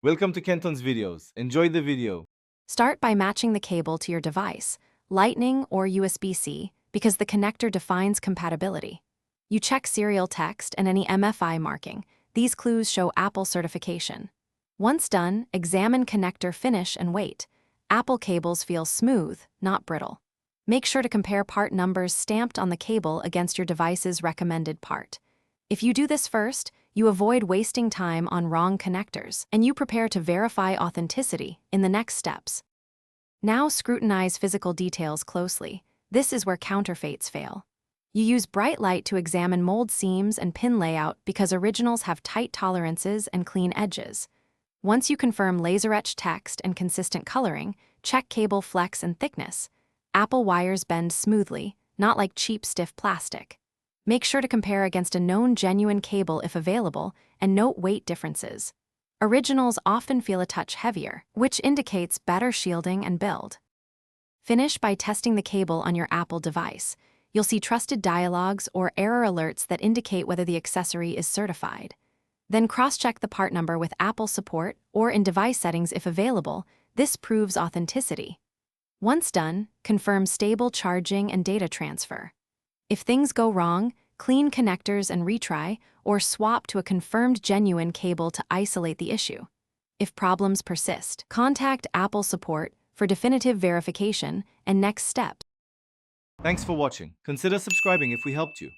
Welcome to Kenton's videos. Enjoy the video. Start by matching the cable to your device, Lightning or USB-C, because the connector defines compatibility. You check serial text and any MFI marking. These clues show Apple certification. Once done, examine connector finish and wait. Apple cables feel smooth, not brittle. Make sure to compare part numbers stamped on the cable against your device's recommended part. If you do this first, you avoid wasting time on wrong connectors, and you prepare to verify authenticity in the next steps. Now scrutinize physical details closely. This is where counterfeits fail. You use bright light to examine mold seams and pin layout because originals have tight tolerances and clean edges. Once you confirm laser-etched text and consistent coloring, check cable flex and thickness. Apple wires bend smoothly, not like cheap, stiff plastic. Make sure to compare against a known genuine cable if available, and note weight differences. Originals often feel a touch heavier, which indicates better shielding and build. Finish by testing the cable on your Apple device. You'll see trusted dialogues or error alerts that indicate whether the accessory is certified. Then cross-check the part number with Apple support or in device settings if available. This proves authenticity. Once done, confirm stable charging and data transfer. If things go wrong, clean connectors and retry, or swap to a confirmed genuine cable to isolate the issue. If problems persist, contact Apple support for definitive verification and next steps. Thanks for watching. Consider subscribing if we helped you.